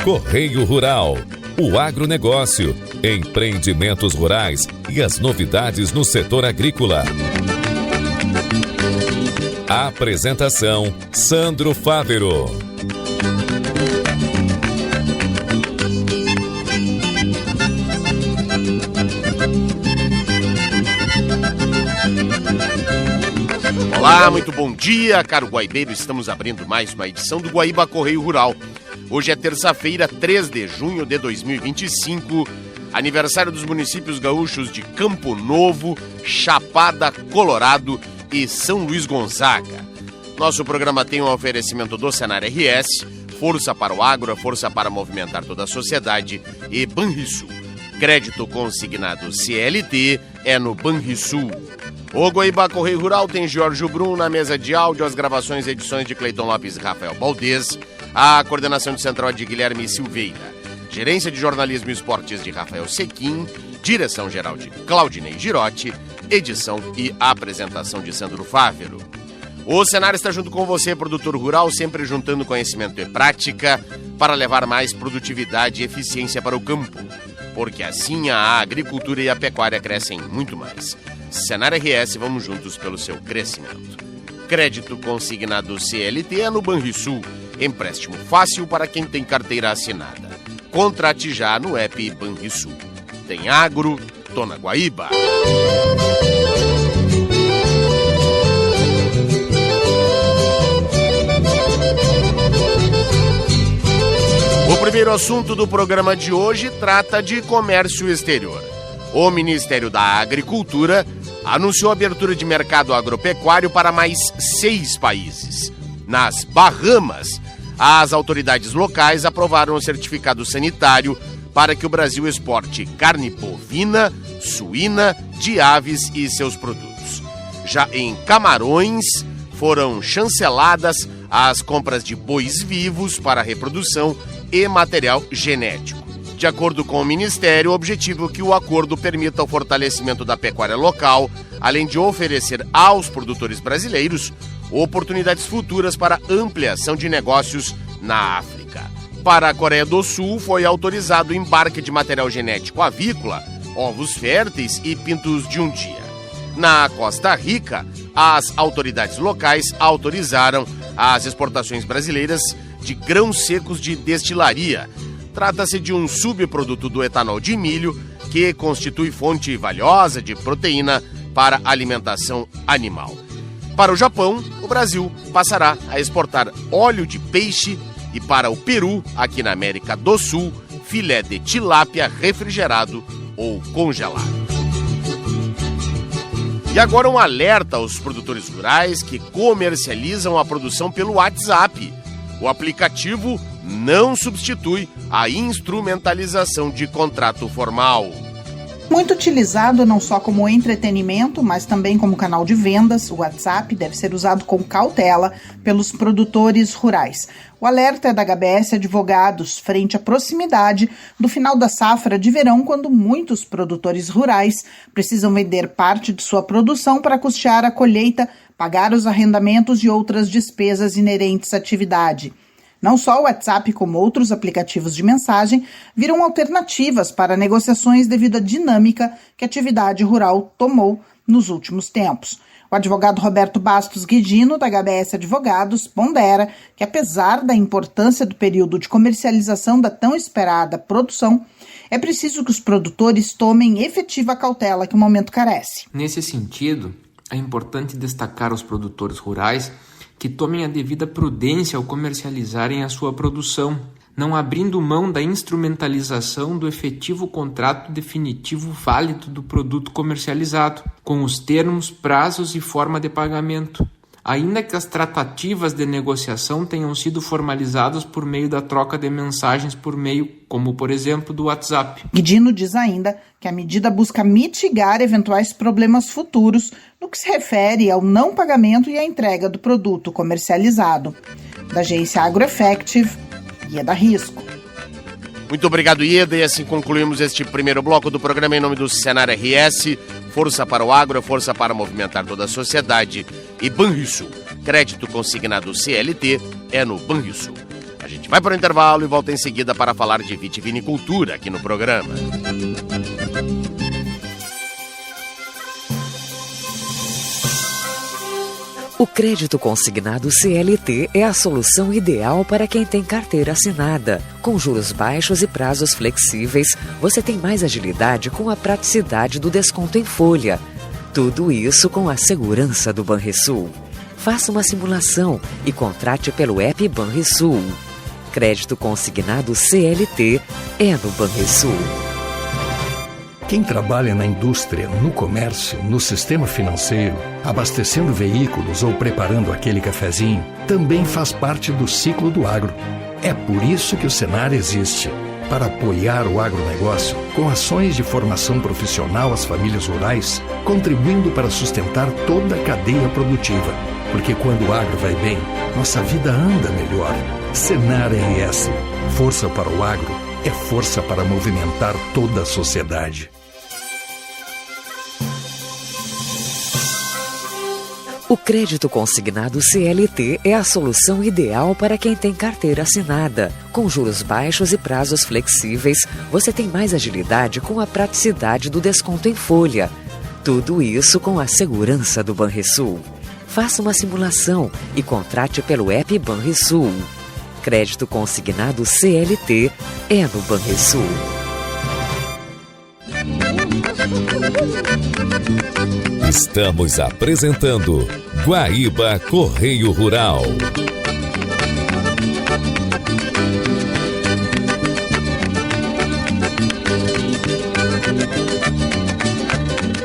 Correio Rural, o agronegócio, empreendimentos rurais e as novidades no setor agrícola. Apresentação: Sandro Fávero. Olá, muito bom dia, caro guaibeiro. Estamos abrindo mais uma edição do Guaíba Correio Rural. Hoje é terça-feira, 3 de junho de 2025, aniversário dos municípios gaúchos de Campo Novo, Chapada, Colorado e São Luís Gonzaga. Nosso programa tem um oferecimento do Senar RS, força para o agro, força para movimentar toda a sociedade, e Banrisul. Crédito consignado CLT é no Banrisul. O Guaíba Correio Rural tem Jorge Brum na mesa de áudio, as gravações e edições de Cleiton Lopes e Rafael Baldez, a coordenação de central de Guilherme Silveira, gerência de jornalismo e esportes de Rafael Sequim, direção-geral de Claudinei Girotti, edição e apresentação de Sandro Fávero. O Senar está junto com você, produtor rural, sempre juntando conhecimento e prática para levar mais produtividade e eficiência para o campo, porque assim a agricultura e a pecuária crescem muito mais. Senar RS, vamos juntos pelo seu crescimento. Crédito consignado CLT é no Banrisul. Empréstimo fácil para quem tem carteira assinada. Contrate já no app Banrisul. Tem agro, tô na Guaíba. O primeiro assunto do programa de hoje trata de comércio exterior. O Ministério da Agricultura anunciou a abertura de mercado agropecuário para mais 6 países. Nas Bahamas, as autoridades locais aprovaram o certificado sanitário para que o Brasil exporte carne bovina, suína, de aves e seus produtos. Já em Camarões, foram chanceladas as compras de bois vivos para reprodução e material genético. De acordo com o Ministério, o objetivo é que o acordo permita o fortalecimento da pecuária local, além de oferecer aos produtores brasileiros oportunidades futuras para ampliação de negócios na África. Para a Coreia do Sul, foi autorizado o embarque de material genético avícola, ovos férteis e pintos de um dia. Na Costa Rica, as autoridades locais autorizaram as exportações brasileiras de grãos secos de destilaria. Trata-se de um subproduto do etanol de milho que constitui fonte valiosa de proteína para alimentação animal. Para o Japão, o Brasil passará a exportar óleo de peixe e para o Peru, aqui na América do Sul, filé de tilápia refrigerado ou congelado. E agora um alerta aos produtores rurais que comercializam a produção pelo WhatsApp. O aplicativo não substitui a instrumentalização de contrato formal. Muito utilizado não só como entretenimento, mas também como canal de vendas, o WhatsApp deve ser usado com cautela pelos produtores rurais. O alerta é da HBS Advogados, frente à proximidade do final da safra de verão, quando muitos produtores rurais precisam vender parte de sua produção para custear a colheita, pagar os arrendamentos e outras despesas inerentes à atividade. Não só o WhatsApp, como outros aplicativos de mensagem, viram alternativas para negociações devido à dinâmica que a atividade rural tomou nos últimos tempos. O advogado Roberto Bastos Guidino, da HBS Advogados, pondera que, apesar da importância do período de comercialização da tão esperada produção, é preciso que os produtores tomem efetiva cautela que o momento carece. Nesse sentido, é importante destacar aos produtores rurais que tomem a devida prudência ao comercializarem a sua produção, não abrindo mão da instrumentalização do efetivo contrato definitivo válido do produto comercializado, com os termos, prazos e forma de pagamento, ainda que as tratativas de negociação tenham sido formalizadas por meio da troca de mensagens por meio, como por exemplo, do WhatsApp. Guidino diz ainda que a medida busca mitigar eventuais problemas futuros no que se refere ao não pagamento e à entrega do produto comercializado. Da agência AgroEffective, Ieda Risco. Muito obrigado, Ieda, e assim concluímos este primeiro bloco do programa em nome do Senar RS, força para o agro, força para movimentar toda a sociedade, e Banrisul. Crédito consignado CLT é no Banrisul. A gente vai para o intervalo e volta em seguida para falar de vitivinicultura aqui no programa. O crédito consignado CLT é a solução ideal para quem tem carteira assinada. Com juros baixos e prazos flexíveis, você tem mais agilidade com a praticidade do desconto em folha. Tudo isso com a segurança do Banrisul. Faça uma simulação e contrate pelo app Banrisul. Crédito consignado CLT é no Banrisul. Quem trabalha na indústria, no comércio, no sistema financeiro, abastecendo veículos ou preparando aquele cafezinho, também faz parte do ciclo do agro. É por isso que o Senar existe, para apoiar o agronegócio com ações de formação profissional às famílias rurais, contribuindo para sustentar toda a cadeia produtiva. Porque quando o agro vai bem, nossa vida anda melhor. Senar RS, força para o agro, é força para movimentar toda a sociedade. O crédito consignado CLT é a solução ideal para quem tem carteira assinada. Com juros baixos e prazos flexíveis, você tem mais agilidade com a praticidade do desconto em folha. Tudo isso com a segurança do Banrisul. Faça uma simulação e contrate pelo app Banrisul. Crédito consignado CLT é no Banrisul. Estamos apresentando Guaíba Correio Rural.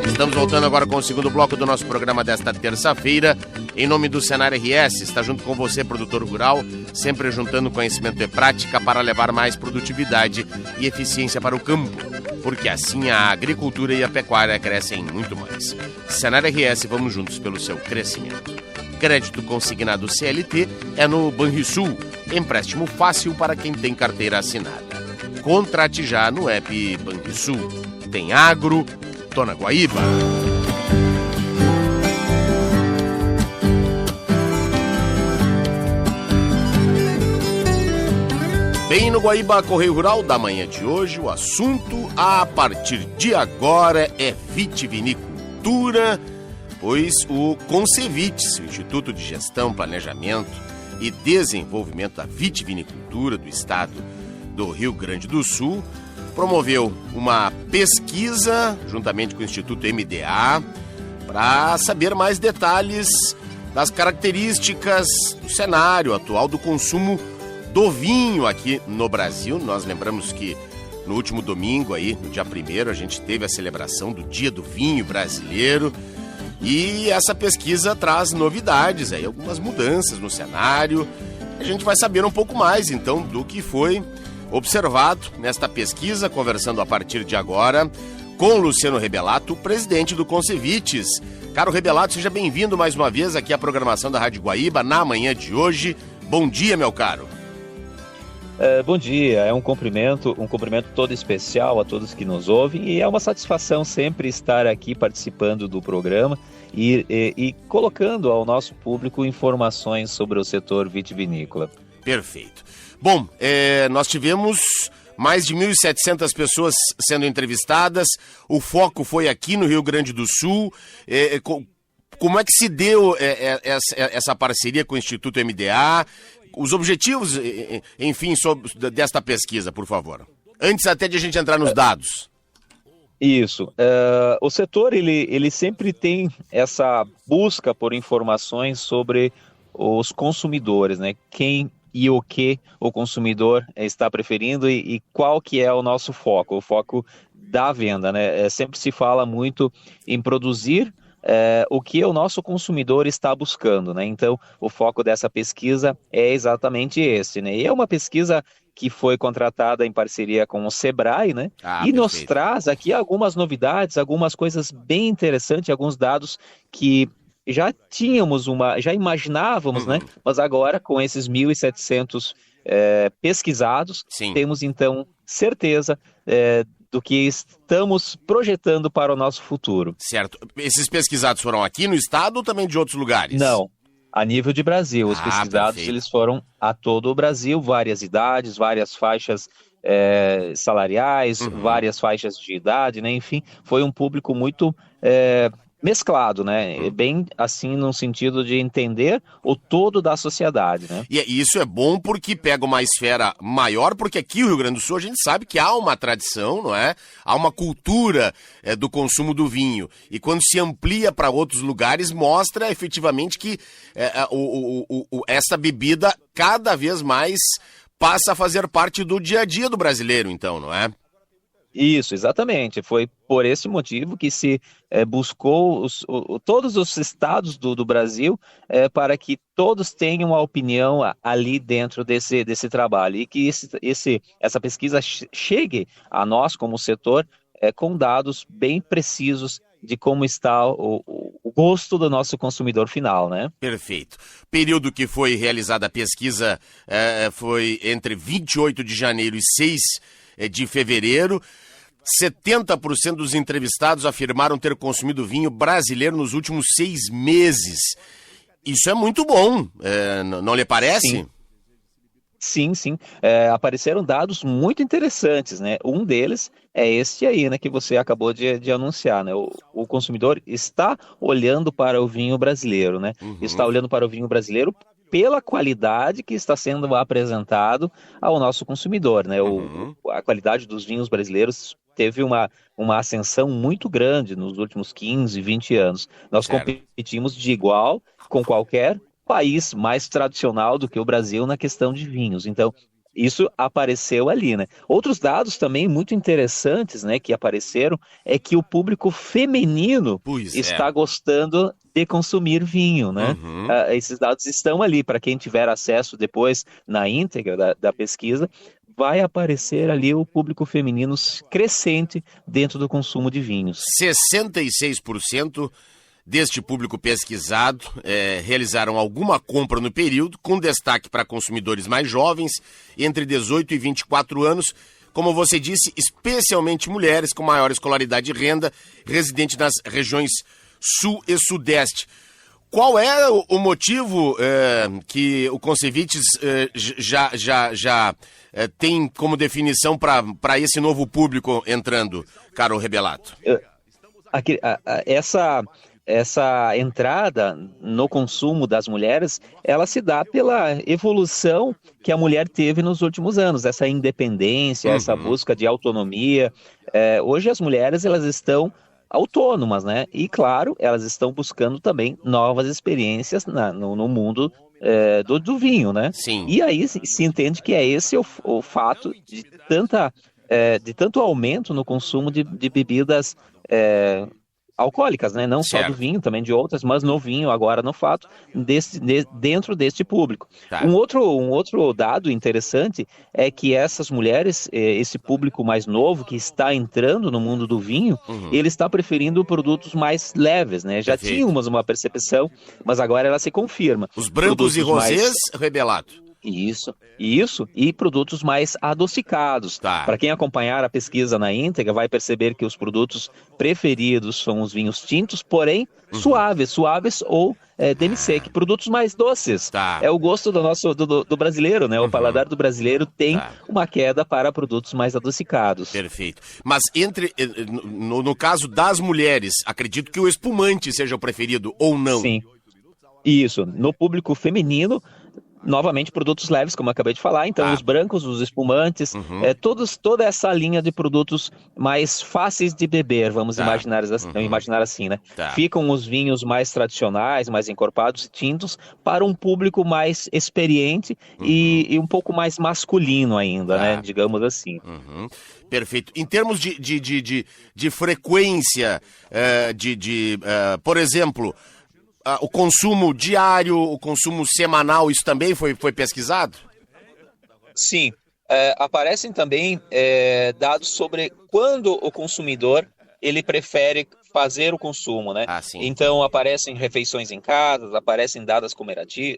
Estamos voltando agora com o segundo bloco do nosso programa desta terça-feira. Em nome do Senar RS, está junto com você, produtor rural, sempre juntando conhecimento e prática para levar mais produtividade e eficiência para o campo, porque assim a agricultura e a pecuária crescem muito mais. Senar RS, vamos juntos pelo seu crescimento. Crédito consignado CLT é no Banrisul, empréstimo fácil para quem tem carteira assinada. Contrate já no app Banrisul. Tem agro, Dona Guaíba. Bem, no Guaíba Correio Rural da manhã de hoje, o assunto a partir de agora é vitivinicultura, pois o Concevites, o Instituto de Gestão, Planejamento e Desenvolvimento da Vitivinicultura do Estado do Rio Grande do Sul, promoveu uma pesquisa, juntamente com o Instituto MDA, para saber mais detalhes das características do cenário atual do consumo do vinho aqui no Brasil. Nós lembramos que no último domingo, aí, no dia 1º, a gente teve a celebração do Dia do Vinho Brasileiro e essa pesquisa traz novidades, aí, algumas mudanças no cenário. A gente vai saber um pouco mais, então, do que foi observado nesta pesquisa, conversando a partir de agora com o Luciano Rebelato, presidente do Concevites. Caro Rebelato, seja bem-vindo mais uma vez aqui à programação da Rádio Guaíba na manhã de hoje. Bom dia, meu caro. Bom dia, é um cumprimento todo especial a todos que nos ouvem e é uma satisfação sempre estar aqui participando do programa e colocando ao nosso público informações sobre o setor vitivinícola. Perfeito. Bom, nós tivemos mais de 1.700 pessoas sendo entrevistadas, o foco foi aqui no Rio Grande do Sul. Como é que se deu essa parceria com o Instituto MDA? Os objetivos, enfim, desta pesquisa, por favor. Antes até de a gente entrar nos dados. Isso. O setor, ele sempre tem essa busca por informações sobre os consumidores, né? Quem e o que o consumidor está preferindo e qual que é o nosso foco, o foco da venda, né? Sempre se fala muito em produzir o que o nosso consumidor está buscando, né? Então, o foco dessa pesquisa é exatamente esse, né? E é uma pesquisa que foi contratada em parceria com o Sebrae, né? E nos traz aqui algumas novidades, algumas coisas bem interessantes, alguns dados que já imaginávamos, né? Mas agora, com esses 1.700 pesquisados, temos então certeza do que estamos projetando para o nosso futuro. Certo. Esses pesquisados foram aqui no estado ou também de outros lugares? Não. A nível de Brasil, os pesquisados perfeito. eles foram a todo o Brasil, várias idades, várias faixas salariais, várias faixas de idade, né? Enfim, foi um público muito mesclado, né? Bem assim no sentido de entender o todo da sociedade, né? E isso é bom porque pega uma esfera maior, porque aqui no Rio Grande do Sul a gente sabe que há uma tradição, não é? Há uma cultura do consumo do vinho. E quando se amplia para outros lugares, mostra efetivamente que essa bebida cada vez mais passa a fazer parte do dia a dia do brasileiro, então, não é? Isso, exatamente. Foi por esse motivo que se buscou todos os estados do Brasil para que todos tenham uma opinião ali dentro desse trabalho e que essa pesquisa chegue a nós como setor com dados bem precisos de como está o gosto do nosso consumidor final, né? Perfeito. Período que foi realizada a pesquisa foi entre 28 de janeiro e 6 de fevereiro. 70% dos entrevistados afirmaram ter consumido vinho brasileiro nos últimos 6 meses. Isso é muito bom, não lhe parece? Sim. Apareceram dados muito interessantes, né? Um deles é este aí, né, que você acabou de anunciar, né? O consumidor está olhando para o vinho brasileiro, né? Está olhando para o vinho brasileiro pela qualidade que está sendo apresentado ao nosso consumidor, né? A qualidade dos vinhos brasileiros teve uma ascensão muito grande nos últimos 15, 20 anos. Nós competimos de igual com qualquer país mais tradicional do que o Brasil na questão de vinhos. Então, isso apareceu ali, né? Outros dados também muito interessantes, né, que apareceram, é que o público feminino está gostando de consumir vinho, né? Esses dados estão ali, para quem tiver acesso depois na íntegra da pesquisa, vai aparecer ali o público feminino crescente dentro do consumo de vinhos. 66% deste público pesquisado realizaram alguma compra no período, com destaque para consumidores mais jovens, entre 18 e 24 anos, como você disse, especialmente mulheres com maior escolaridade e renda, residentes nas regiões sul e sudeste. Qual é o motivo que o Concevites já tem como definição para esse novo público entrando, Carol Rebelato? Essa entrada no consumo das mulheres, ela se dá pela evolução que a mulher teve nos últimos anos, essa independência, essa busca de autonomia. Hoje as mulheres elas estão autônomas, né? E claro, elas estão buscando também novas experiências no mundo do vinho, né? Sim. E aí se entende que é esse o fato de tanto aumento no consumo de bebidas alcoólicas, né? Não só do vinho, também de outras, mas no vinho, agora no fato, dentro deste público. Tá. Um outro dado interessante é que essas mulheres, esse público mais novo que está entrando no mundo do vinho, ele está preferindo produtos mais leves, né? Já tínhamos uma percepção, mas agora ela se confirma. Os brancos e rosés, Rebelato. Isso, e produtos mais adocicados. Tá. Para quem acompanhar a pesquisa na íntegra, vai perceber que os produtos preferidos são os vinhos tintos, porém suaves ou demi-sec, produtos mais doces. Tá. É o gosto do brasileiro, né? O paladar do brasileiro tem uma queda para produtos mais adocicados. Perfeito. Mas no caso das mulheres, acredito que o espumante seja o preferido ou não? Sim, isso. No público feminino, novamente, produtos leves, como eu acabei de falar. Então, os brancos, os espumantes, toda essa linha de produtos mais fáceis de beber, vamos imaginar assim, né? Tá. Ficam os vinhos mais tradicionais, mais encorpados e tintos, para um público mais experiente e um pouco mais masculino ainda, né? Digamos assim. Perfeito. Em termos de frequência, por exemplo, o consumo diário, o consumo semanal, isso também foi pesquisado? Sim. Aparecem também dados sobre quando o consumidor ele prefere fazer o consumo, né? Sim. Então aparecem refeições em casa, aparecem datas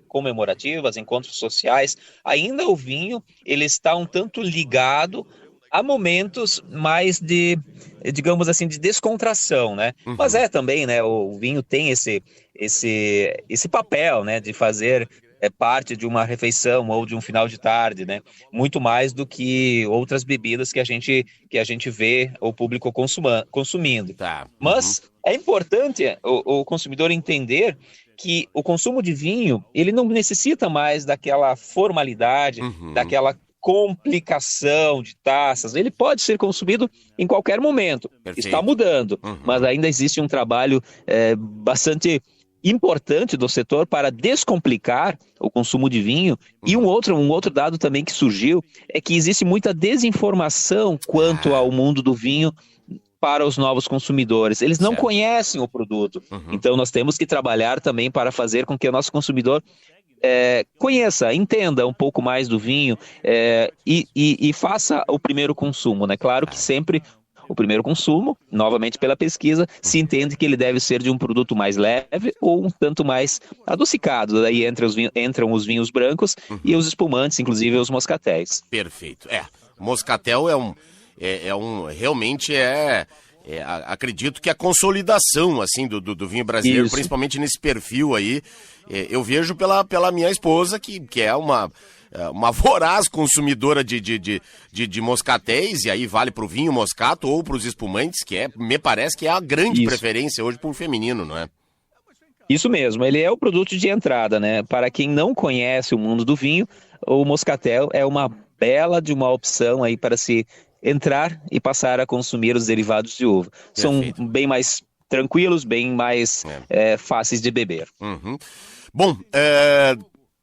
comemorativas, encontros sociais. Ainda o vinho ele está um tanto ligado há momentos mais de, digamos assim, de descontração, né? Mas também, né, o vinho tem esse papel, né, de fazer parte de uma refeição ou de um final de tarde, né? Muito mais do que outras bebidas que a gente vê o público consumindo. Tá. Mas é importante o consumidor entender que o consumo de vinho, ele não necessita mais daquela formalidade, daquela complicação de taças. Ele pode ser consumido em qualquer momento. Perfeito. Está mudando, mas ainda existe um trabalho bastante importante do setor para descomplicar o consumo de vinho. E um outro dado também que surgiu é que existe muita desinformação quanto ao mundo do vinho para os novos consumidores. Eles não conhecem o produto. Então nós temos que trabalhar também para fazer com que o nosso consumidor conheça, entenda um pouco mais do vinho e faça o primeiro consumo, né? Claro que sempre o primeiro consumo, novamente pela pesquisa, se entende que ele deve ser de um produto mais leve ou um tanto mais adocicado. Daí entram os vinhos brancos e os espumantes, inclusive os moscatéis. Perfeito. Moscatel realmente acredito que a consolidação assim do vinho brasileiro, principalmente nesse perfil aí, eu vejo pela minha esposa que é uma voraz consumidora de moscatéis, e aí vale para o vinho moscato ou para os espumantes, me parece que é a grande preferência hoje para o feminino, não é? Isso mesmo, ele é o produto de entrada, né? Para quem não conhece o mundo do vinho, o moscatel é uma bela de uma opção aí para se entrar e passar a consumir os derivados de uva. Perfeito. São bem mais tranquilos, bem mais fáceis de beber. Bom,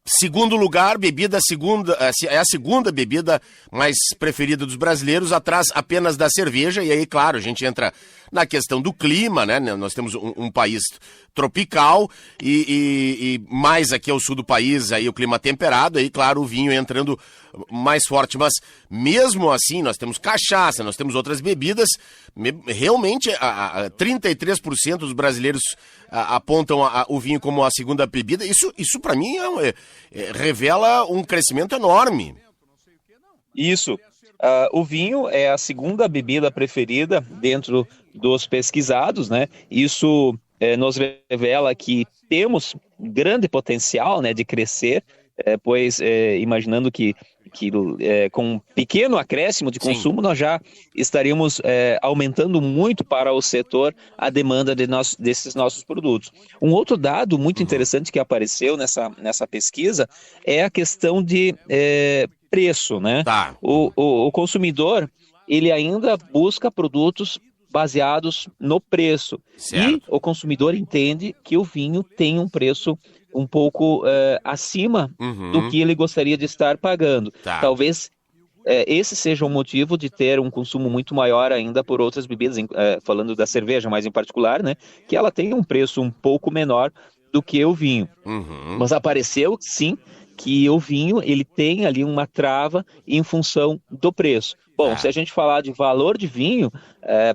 segundo lugar, é a segunda bebida mais preferida dos brasileiros, atrás apenas da cerveja. E aí, claro, a gente entra na questão do clima, né? Nós temos um país tropical e mais aqui ao sul do país, aí o clima temperado, aí, claro, o vinho entrando mais forte. Mas mesmo assim, nós temos cachaça, nós temos outras bebidas. Realmente, 33% dos brasileiros apontam o vinho como a segunda bebida. Isso para mim, revela um crescimento enorme. Isso. O vinho é a segunda bebida preferida dentro dos pesquisados, né? Isso nos revela que temos grande potencial, né, de crescer, pois imaginando que com um pequeno acréscimo de consumo, nós já estaríamos aumentando muito para o setor a demanda desses nossos produtos. Um outro dado muito interessante que apareceu nessa pesquisa é a questão de preço, né? Tá. O consumidor, ele ainda busca produtos baseados no preço. Certo. E o consumidor entende que o vinho tem um preço um pouco acima do que ele gostaria de estar pagando. Tá. Talvez esse seja o motivo de ter um consumo muito maior ainda por outras bebidas, falando da cerveja mais em particular, né? Que ela tem um preço um pouco menor do que o vinho. Mas apareceu, sim, que o vinho ele tem ali uma trava em função do preço. Bom, se a gente falar de valor de vinho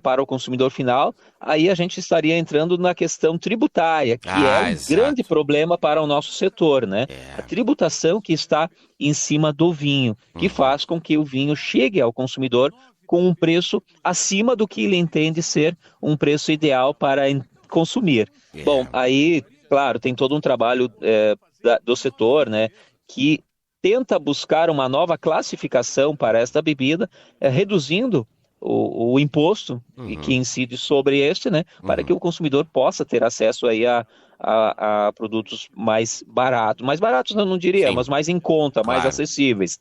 para o consumidor final, aí a gente estaria entrando na questão tributária, que é um grande problema para o nosso setor, né? A tributação que está em cima do vinho, que faz com que o vinho chegue ao consumidor com um preço acima do que ele entende ser um preço ideal para consumir. Bom, aí, claro, tem todo um trabalho do setor, né, que tenta buscar uma nova classificação para esta bebida, reduzindo o imposto que incide sobre este, né, para que o consumidor possa ter acesso aí a produtos mais baratos. Mais baratos eu não diria, mas mais em conta, mais acessíveis.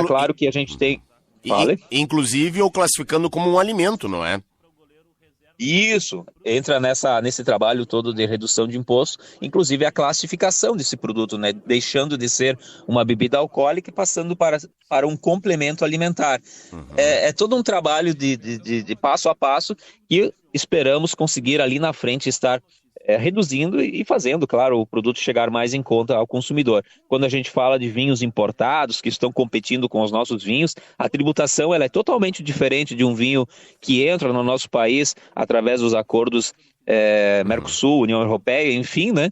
Claro que a gente tem... Inclusive, ou classificando como um alimento, não é? Isso, entra nesse trabalho todo de redução de imposto, inclusive a classificação desse produto, né? Deixando de ser uma bebida alcoólica e passando para um complemento alimentar. É todo um trabalho de passo a passo que esperamos conseguir ali na frente estar reduzindo e fazendo, claro, o produto chegar mais em conta ao consumidor. Quando a gente fala de vinhos importados que estão competindo com os nossos vinhos, a tributação ela é totalmente diferente de um vinho que entra no nosso país através dos acordos Mercosul, União Europeia, enfim, né?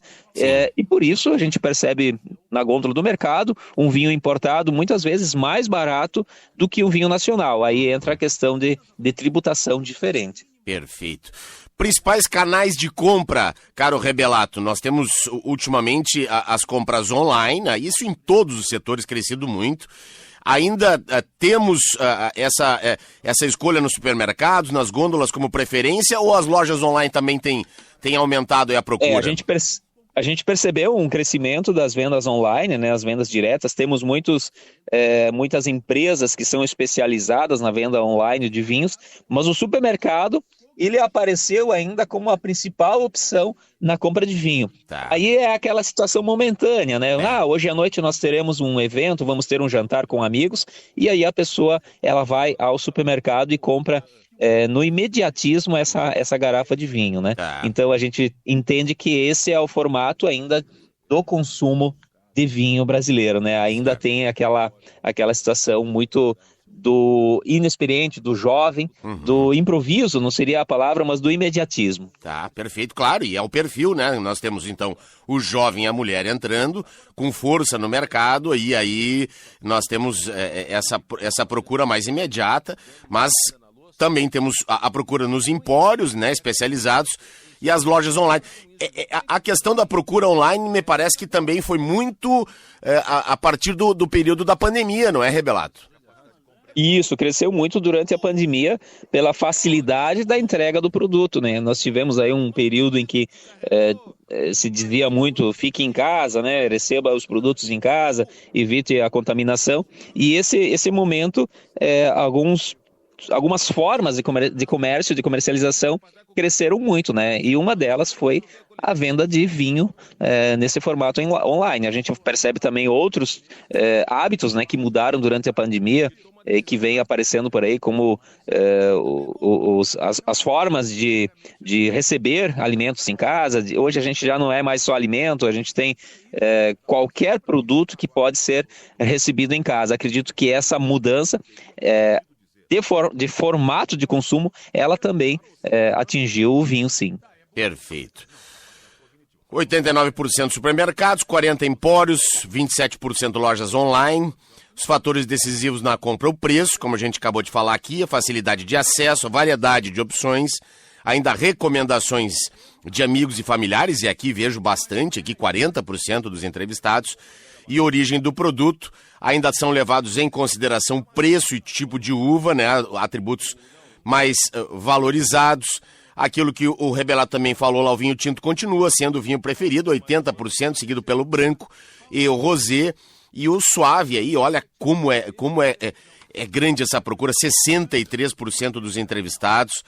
E por isso a gente percebe na gôndola do mercado um vinho importado muitas vezes mais barato do que o vinho nacional. Aí entra a questão de tributação diferente. Perfeito. Principais canais de compra, caro Rebelato, nós temos ultimamente as compras online, isso em todos os setores crescido muito. Ainda temos essa escolha nos supermercados, nas gôndolas como preferência, ou as lojas online também têm aumentado a procura? A gente percebeu um crescimento das vendas online, né, as vendas diretas. Temos muitas empresas que são especializadas na venda online de vinhos, mas o supermercado ele apareceu ainda como a principal opção na compra de vinho. Tá. Aí é aquela situação momentânea, né? Hoje à noite nós teremos um evento, vamos ter um jantar com amigos, e aí a pessoa ela vai ao supermercado e compra no imediatismo essa garrafa de vinho, né? Tá. Então a gente entende que esse é o formato ainda do consumo de vinho brasileiro, né? Ainda tem aquela situação muito do inexperiente, do jovem, do improviso, não seria a palavra, mas do imediatismo. Tá, perfeito, claro, e é o perfil, né? Nós temos então o jovem e a mulher entrando com força no mercado, e aí nós temos essa procura mais imediata, mas também temos a procura nos empórios, né, especializados, e as lojas online. A questão da procura online me parece que também foi muito a partir do período da pandemia, não é, Rebelato? Isso, cresceu muito durante a pandemia pela facilidade da entrega do produto, né? Nós tivemos aí um período em que se dizia muito, fique em casa, né? Receba os produtos em casa, evite a contaminação. E esse momento, algumas formas de comércio, de comercialização cresceram muito, né? E uma delas foi a venda de vinho nesse formato online. A gente percebe também outros hábitos, né, que mudaram durante a pandemia, que vem aparecendo por aí, como as formas de receber alimentos em casa. Hoje a gente já não é mais só alimento, a gente tem qualquer produto que pode ser recebido em casa. Acredito que essa mudança de formato de consumo, ela também atingiu o vinho, sim. Perfeito. 89% supermercados, 40% empórios, 27% lojas online. Os fatores decisivos na compra, o preço, como a gente acabou de falar aqui, a facilidade de acesso, a variedade de opções, ainda recomendações de amigos e familiares, e aqui vejo bastante, aqui 40% dos entrevistados, e origem do produto. Ainda são levados em consideração preço e tipo de uva, né, atributos mais valorizados. Aquilo que o Rebelato também falou lá, o vinho tinto continua sendo o vinho preferido, 80%, seguido pelo branco e o rosé. E o suave aí, olha como é grande essa procura, 63% dos entrevistados,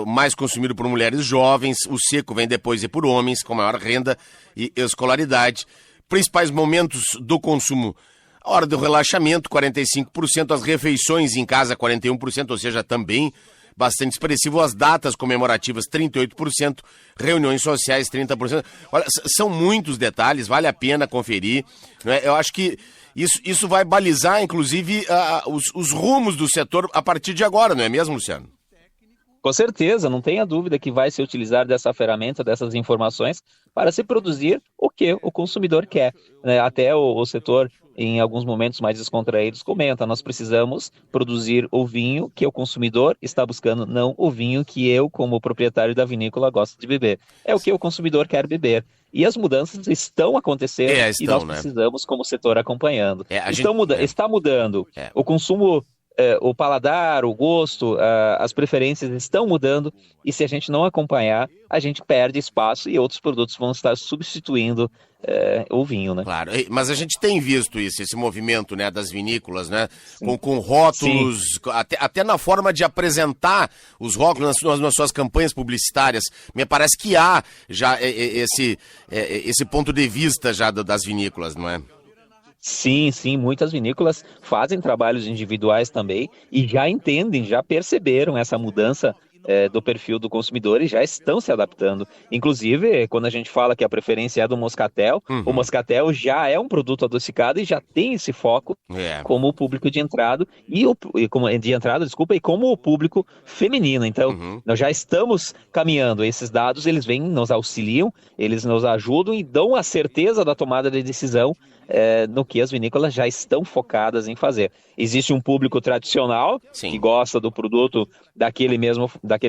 mais consumido por mulheres jovens, o seco vem depois e por homens, com maior renda e escolaridade. Principais momentos do consumo: a hora do relaxamento, 45%, as refeições em casa, 41%, ou seja, também bastante expressivo, as datas comemorativas, 38%, reuniões sociais, 30%. Olha, são muitos detalhes, vale a pena conferir, né? Eu acho que isso vai balizar, inclusive, os rumos do setor a partir de agora, não é mesmo, Luciano? Com certeza, não tenha dúvida que vai se utilizar dessa ferramenta, dessas informações, para se produzir o que o consumidor quer, né? Até o setor, em alguns momentos mais descontraídos, comenta: nós precisamos produzir o vinho que o consumidor está buscando, não o vinho que eu, como proprietário da vinícola, gosto de beber. É o que o consumidor quer beber. E as mudanças estão acontecendo, e nós precisamos, como setor, acompanhando. Está mudando. O consumo, o paladar, o gosto, as preferências estão mudando, e se a gente não acompanhar, a gente perde espaço e outros produtos vão estar substituindo o vinho, né? Claro, mas a gente tem visto esse movimento, né, das vinícolas, né, com rótulos, até na forma de apresentar os rótulos nas suas campanhas publicitárias. Me parece que há já esse ponto de vista já das vinícolas, não é? Sim, muitas vinícolas fazem trabalhos individuais também e já entendem, já perceberam essa mudança do perfil do consumidor e já estão se adaptando. Inclusive, quando a gente fala que a preferência é do moscatel, o moscatel já é um produto adocicado e já tem esse foco como o público de entrada e como o público feminino. Então, nós já estamos caminhando. Esses dados, eles vêm, nos auxiliam, eles nos ajudam e dão a certeza da tomada de decisão no que as vinícolas já estão focadas em fazer. Existe um público tradicional que gosta do produto daquele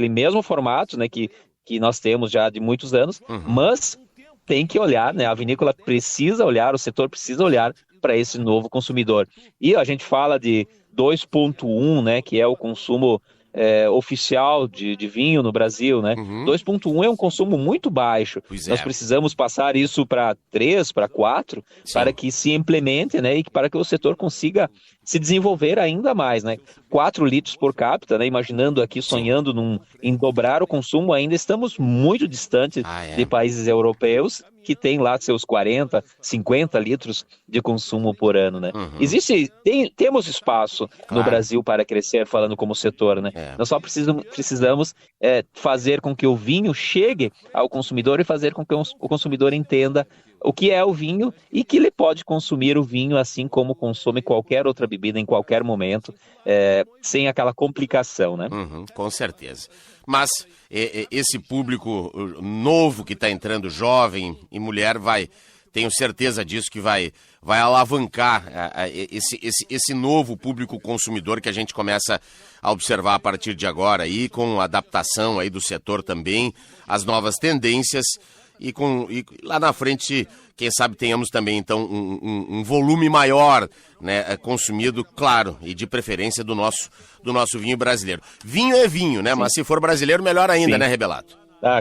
mesmo formato, né, que nós temos já de muitos anos, mas tem que olhar, né, a vinícola precisa olhar, o setor precisa olhar para esse novo consumidor. E a gente fala de 2,1, né, que é o consumo oficial de vinho no Brasil, né? 2,1 é um consumo muito baixo. Nós precisamos passar isso para 3, para 4, para que se implemente, né? E para que o setor consiga se desenvolver ainda mais, né? 4 litros por capita, né? Imaginando aqui, sonhando em dobrar o consumo, ainda estamos muito distantes de países europeus que têm lá seus 40, 50 litros de consumo por ano, né? Temos espaço no Brasil para crescer, falando como setor, né? Nós só precisamos fazer com que o vinho chegue ao consumidor e fazer com que o consumidor entenda o que é o vinho e que ele pode consumir o vinho assim como consome qualquer outra bebida em qualquer momento, sem aquela complicação, né? Com certeza. Mas esse público novo que está entrando, jovem e mulher, tenho certeza disso, que vai alavancar esse novo público consumidor que a gente começa a observar a partir de agora, aí, com a adaptação aí do setor também, as novas tendências, e lá na frente, quem sabe tenhamos também, então, um volume maior, né, consumido, claro, e de preferência do nosso vinho brasileiro. Vinho é vinho, né? Sim. Mas se for brasileiro, melhor ainda, né, Rebelato?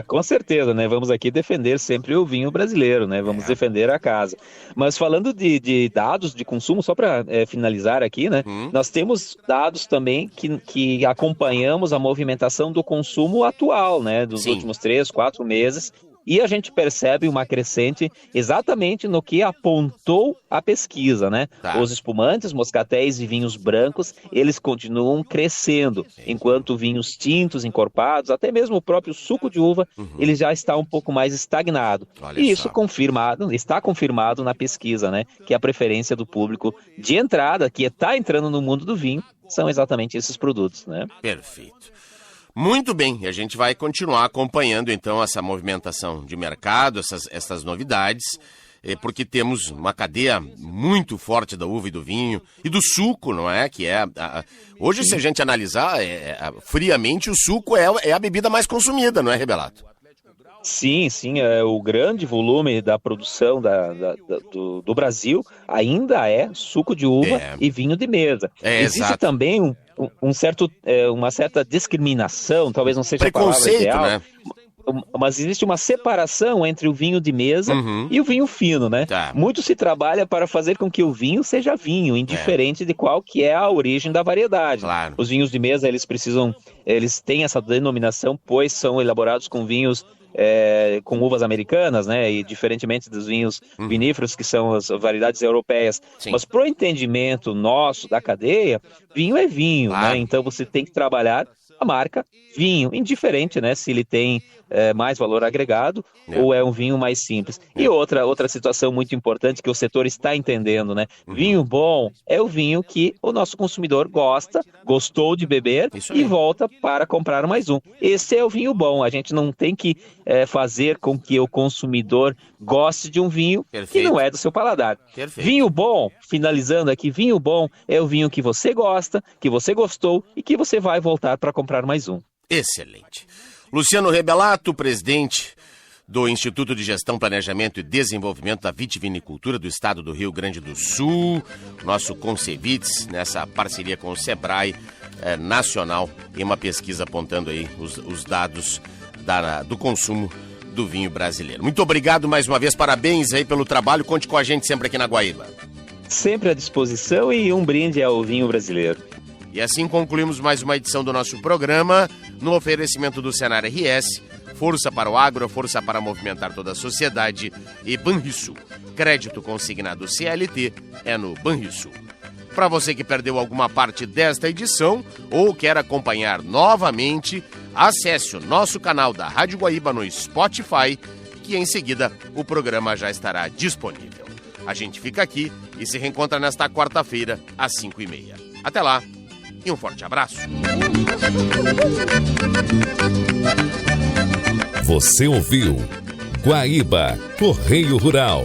Com certeza, né? Vamos aqui defender sempre o vinho brasileiro, né? Vamos defender a casa. Mas falando de dados de consumo, só para finalizar aqui, né? Nós temos dados também que acompanhamos a movimentação do consumo atual, né? Dos últimos 3, 4 meses. E a gente percebe uma crescente exatamente no que apontou a pesquisa, né? Os espumantes, moscatéis e vinhos brancos, eles continuam crescendo, enquanto vinhos tintos, encorpados, até mesmo o próprio suco de uva, ele já está um pouco mais estagnado. E isso está confirmado na pesquisa, né? Que a preferência do público de entrada, que está entrando no mundo do vinho, são exatamente esses produtos, né? Perfeito. Muito bem, a gente vai continuar acompanhando então essa movimentação de mercado, essas novidades, porque temos uma cadeia muito forte da uva e do vinho e do suco, não é? Que hoje, se a gente analisar friamente, o suco é a bebida mais consumida, não é, Rebelato? Sim, o grande volume da produção do Brasil ainda é suco de uva e vinho de mesa. Existe também uma certa discriminação, talvez não seja a palavra ideal, né? Mas existe uma separação entre o vinho de mesa e o vinho fino, né? Muito se trabalha para fazer com que o vinho seja vinho, indiferente de qual que é a origem da variedade. Claro. Os vinhos de mesa, eles têm essa denominação, pois são elaborados com vinhos com uvas americanas, né? E diferentemente dos vinhos viníferos, que são as variedades europeias. Sim. Mas pro entendimento nosso da cadeia, vinho é vinho, né? Então você tem que trabalhar a marca vinho, indiferente, né? Se ele tem mais valor agregado ou é um vinho mais simples. E outra situação muito importante que o setor está entendendo, né? Vinho bom é o vinho que o nosso consumidor gostou de beber e volta para comprar mais um. Esse é o vinho bom. A gente não tem que fazer com que o consumidor goste de um vinho que não é do seu paladar. Perfeito. Vinho bom, finalizando aqui, vinho bom é o vinho que você gosta, que você gostou e que você vai voltar para comprar mais um. Excelente. Luciano Rebelato, presidente do Instituto de Gestão, Planejamento e Desenvolvimento da Vitivinicultura do Estado do Rio Grande do Sul, nosso Concevits, nessa parceria com o Sebrae Nacional, em uma pesquisa apontando aí os dados do consumo do vinho brasileiro. Muito obrigado mais uma vez, parabéns aí pelo trabalho, conte com a gente sempre aqui na Guaíba. Sempre à disposição e um brinde ao vinho brasileiro. E assim concluímos mais uma edição do nosso programa, no oferecimento do Senar RS, força para o agro, força para movimentar toda a sociedade, e Banrisul. Crédito consignado CLT é no Banrisul. Para você que perdeu alguma parte desta edição ou quer acompanhar novamente, acesse o nosso canal da Rádio Guaíba no Spotify, que em seguida o programa já estará disponível. A gente fica aqui e se reencontra nesta quarta-feira, às 5h30. Até lá e um forte abraço. Você ouviu Guaíba Correio Rural.